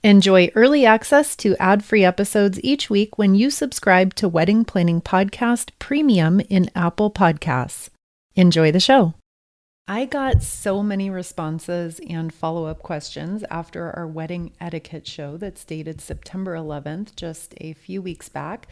Enjoy early access to ad-free episodes each week when you subscribe to Wedding Planning Podcast Premium in Apple Podcasts. Enjoy the show. I got so many responses and follow-up questions after our wedding etiquette show that's dated September 11th, just a few weeks back,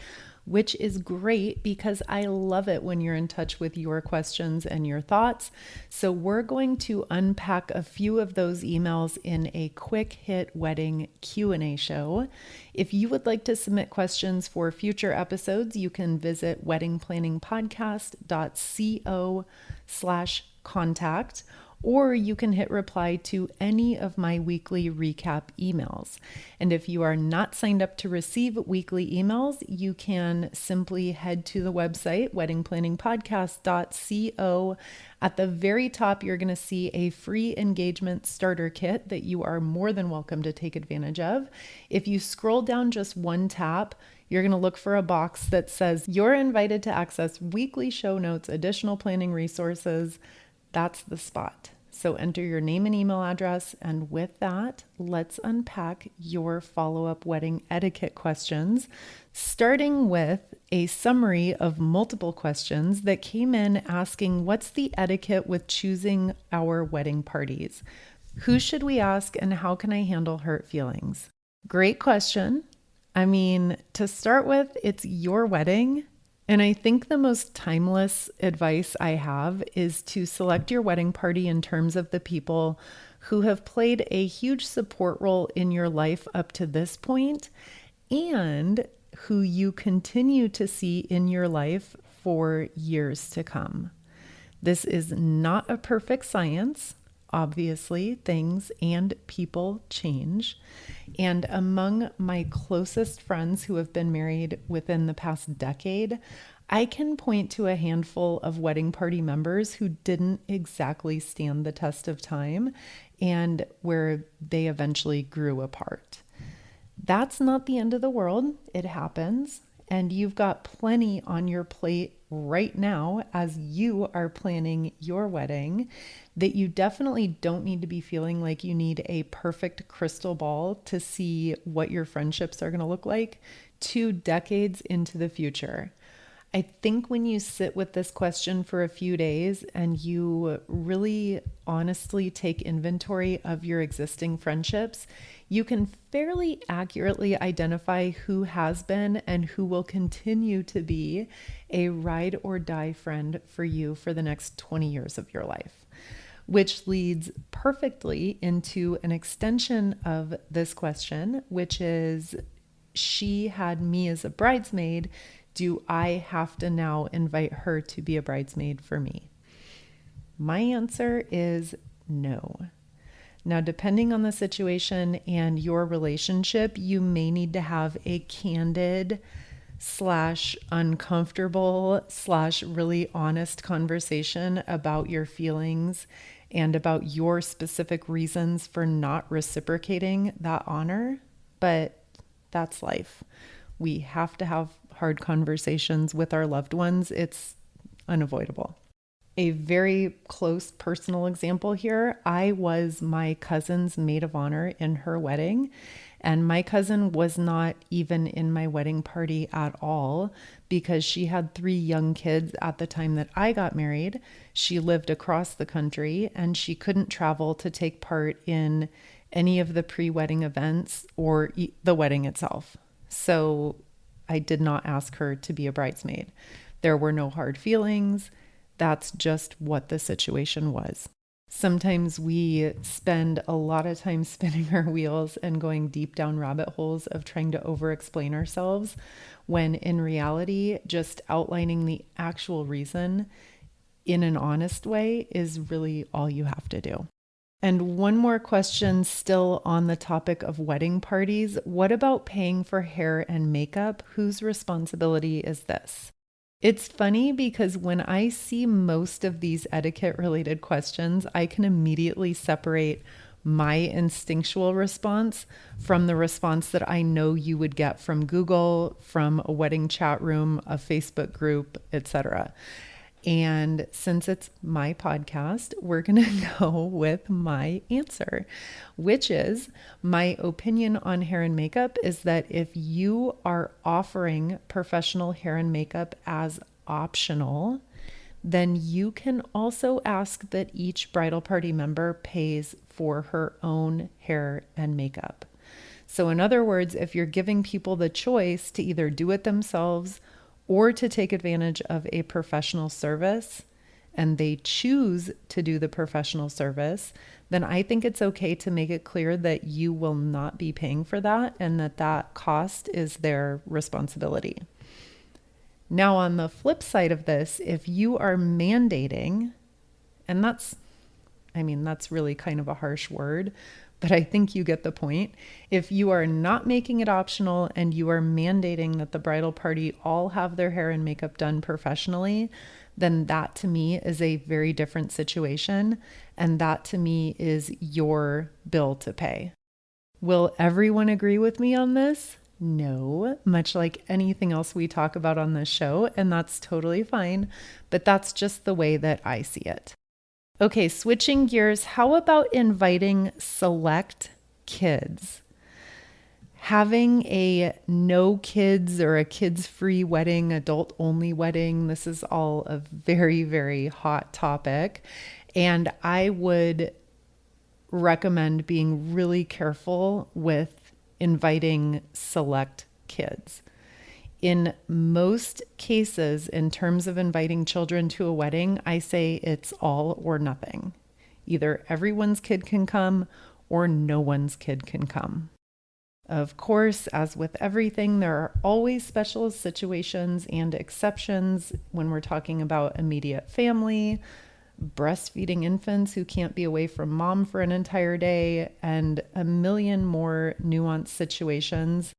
which is great because I love it when you're in touch with your questions and your thoughts. So we're going to unpack a few of those emails in a quick hit wedding Q&A show. If you would like to submit questions for future episodes, you can visit weddingplanningpodcast.co/contact, or you can hit reply to any of my weekly recap emails. And if you are not signed up to receive weekly emails, you can simply head to the website, weddingplanningpodcast.co. At the very top, you're going to see a free engagement starter kit that you are more than welcome to take advantage of. If you scroll down just one tap, you're going to look for a box that says you're invited to access weekly show notes, additional planning resources. That's the spot. So enter your name and email address. And with that, let's unpack your follow-up wedding etiquette questions, starting with a summary of multiple questions that came in asking, what's the etiquette with choosing our wedding parties? Who should we ask and how can I handle hurt feelings? Great question. I mean, to start with, it's your wedding. And I think the most timeless advice I have is to select your wedding party in terms of the people who have played a huge support role in your life up to this point and who you continue to see in your life for years to come. This is not a perfect science. Obviously, things and people change. And among my closest friends who have been married within the past decade, I can point to a handful of wedding party members who didn't exactly stand the test of time and where they eventually grew apart. That's not the end of the world. It happens. And you've got plenty on your plate right now as you are planning your wedding that you definitely don't need to be feeling like you need a perfect crystal ball to see what your friendships are going to look like 2 decades into the future. I think when you sit with this question for a few days and you really honestly take inventory of your existing friendships, you can fairly accurately identify who has been and who will continue to be a ride or die friend for you for the next 20 years of your life. Which leads perfectly into an extension of this question, which is, she had me as a bridesmaid. Do I have to now invite her to be a bridesmaid for me? My answer is no. Now, depending on the situation and your relationship, you may need to have a candid / uncomfortable / really honest conversation about your feelings and about your specific reasons for not reciprocating that honor. But that's life. We have to have hard conversations with our loved ones. It's unavoidable. A very close personal example here. I was my cousin's maid of honor in her wedding, and my cousin was not even in my wedding party at all because she had 3 young kids at the time that I got married. She lived across the country and she couldn't travel to take part in any of the pre-wedding events or the wedding itself. So I did not ask her to be a bridesmaid. There were no hard feelings. That's just what the situation was. Sometimes we spend a lot of time spinning our wheels and going deep down rabbit holes of trying to over-explain ourselves, when in reality, just outlining the actual reason in an honest way is really all you have to do. And one more question still on the topic of wedding parties. What about paying for hair and makeup? Whose responsibility is this? It's funny because when I see most of these etiquette related questions, I can immediately separate my instinctual response from the response that I know you would get from Google, from a wedding chat room, a Facebook group, etc. And since it's my podcast, we're going to go with my answer, which is my opinion on hair and makeup is that if you are offering professional hair and makeup as optional, then you can also ask that each bridal party member pays for her own hair and makeup. So in other words, if you're giving people the choice to either do it themselves or to take advantage of a professional service, and they choose to do the professional service, then I think it's okay to make it clear that you will not be paying for that and that that cost is their responsibility. Now, on the flip side of this, if you are mandating, and that's really kind of a harsh word, but I think you get the point. If you are not making it optional and you are mandating that the bridal party all have their hair and makeup done professionally, then that to me is a very different situation. And that to me is your bill to pay. Will everyone agree with me on this? No, much like anything else we talk about on this show, and that's totally fine, but that's just the way that I see it. Okay, switching gears, how about inviting select kids? Having a no kids or a kids-free wedding, adult-only wedding, this is all a very, very hot topic, and I would recommend being really careful with inviting select kids. In most cases, in terms of inviting children to a wedding, I say it's all or nothing. Either everyone's kid can come or no one's kid can come. Of course, as with everything, there are always special situations and exceptions when we're talking about immediate family, breastfeeding infants who can't be away from mom for an entire day, and a million more nuanced situations.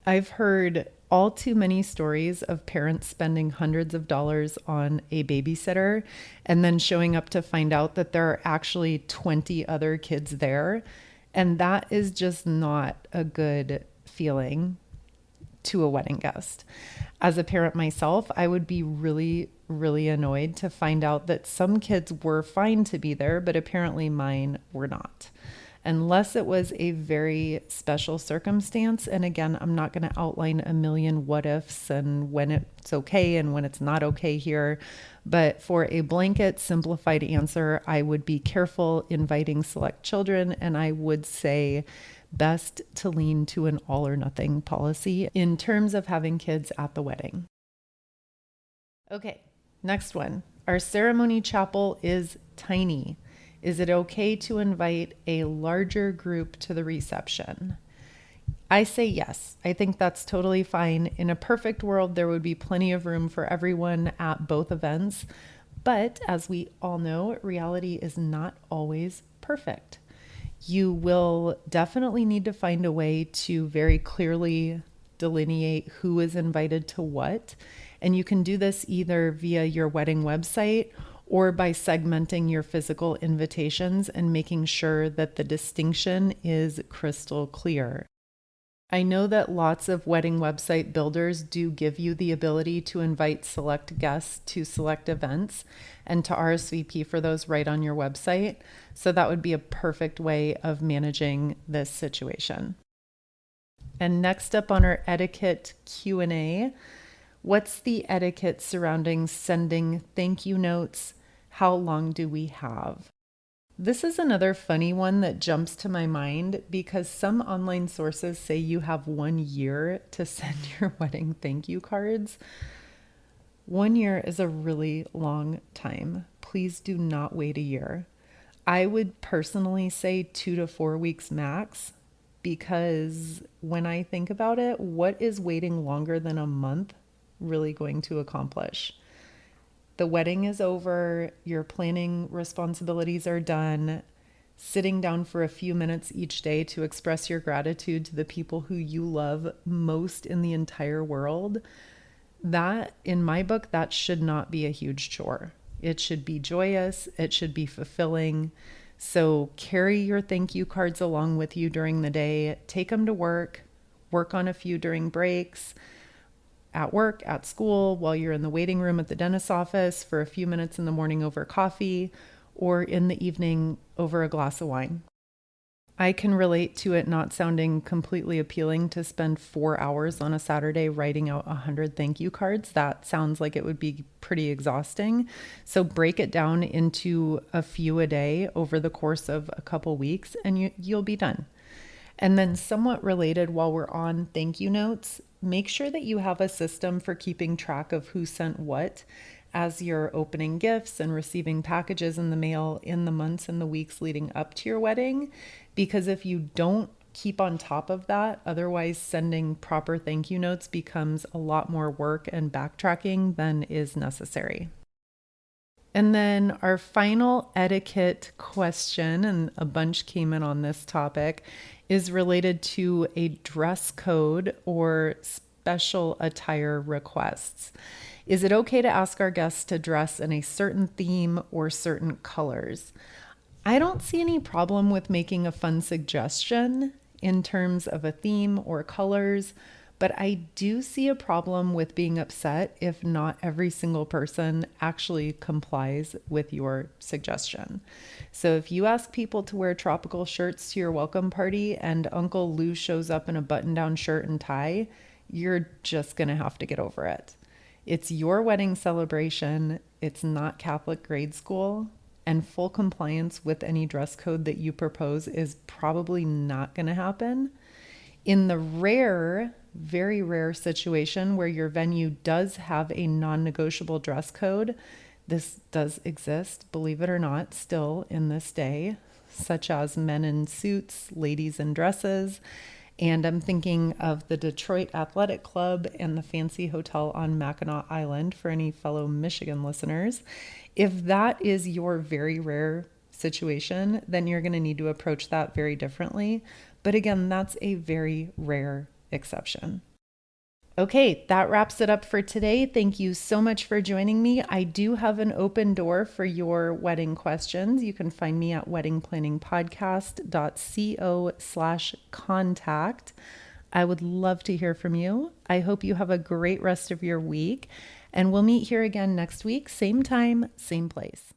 I've heard all too many stories of parents spending hundreds of dollars on a babysitter and then showing up to find out that there are actually 20 other kids there. And that is just not a good feeling to a wedding guest. As a parent myself, I would be really, really annoyed to find out that some kids were fine to be there, but apparently mine were not. Unless it was a very special circumstance. And again, I'm not going to outline a million what ifs and when it's okay and when it's not okay here. But for a blanket simplified answer, I would be careful inviting select children. And I would say best to lean to an all or nothing policy in terms of having kids at the wedding. Okay, next one. Our ceremony chapel is tiny. Is it okay to invite a larger group to the reception? I say yes. I think that's totally fine. In a perfect world, there would be plenty of room for everyone at both events. But as we all know, reality is not always perfect. You will definitely need to find a way to very clearly delineate who is invited to what. And you can do this either via your wedding website or by segmenting your physical invitations and making sure that the distinction is crystal clear. I know that lots of wedding website builders do give you the ability to invite select guests to select events and to RSVP for those right on your website. So that would be a perfect way of managing this situation. And next up on our etiquette Q&A, what's the etiquette surrounding sending thank you notes? How long do we have? This is another funny one that jumps to my mind because some online sources say you have 1 year to send your wedding thank you cards. 1 year is a really long time. Please do not wait a year. I would personally say 2 to 4 weeks max, because when I think about it, what is waiting longer than a month really going to accomplish? The wedding is over, your planning responsibilities are done. Sitting down for a few minutes each day to express your gratitude to the people who you love most in the entire world, that, in my book, that should not be a huge chore. It should be joyous, it should be fulfilling. So carry your thank you cards along with you during the day, take them to work on a few during breaks. at work, at school, while you're in the waiting room at the dentist's office, for a few minutes in the morning over coffee, or in the evening over a glass of wine. I can relate to it not sounding completely appealing to spend 4 hours on a Saturday writing out 100 thank you cards. That sounds like it would be pretty exhausting. So break it down into a few a day over the course of a couple weeks and you'll be done. And then somewhat related, while we're on thank you notes, make sure that you have a system for keeping track of who sent what as you're opening gifts and receiving packages in the mail in the months and the weeks leading up to your wedding. Because if you don't keep on top of that, otherwise sending proper thank you notes becomes a lot more work and backtracking than is necessary. And then our final etiquette question, and a bunch came in on this topic, is related to a dress code or special attire requests. Is it okay to ask our guests to dress in a certain theme or certain colors? I don't see any problem with making a fun suggestion in terms of a theme or colors, but I do see a problem with being upset if not every single person actually complies with your suggestion. So if you ask people to wear tropical shirts to your welcome party and Uncle Lou shows up in a button-down shirt and tie, you're just going to have to get over it. It's your wedding celebration. It's not Catholic grade school. And full compliance with any dress code that you propose is probably not going to happen. In the rare, very rare situation where your venue does have a non-negotiable dress code, this does exist, believe it or not, still in this day, such as men in suits, ladies in dresses. And I'm thinking of the Detroit Athletic Club and the fancy hotel on Mackinac Island for any fellow Michigan listeners. If that is your very rare situation, then you're going to need to approach that very differently. But again, that's a very rare exception. Okay, that wraps it up for today. Thank you so much for joining me. I do have an open door for your wedding questions. You can find me at weddingplanningpodcast.co/contact. I would love to hear from you. I hope you have a great rest of your week, and we'll meet here again next week, same time, same place.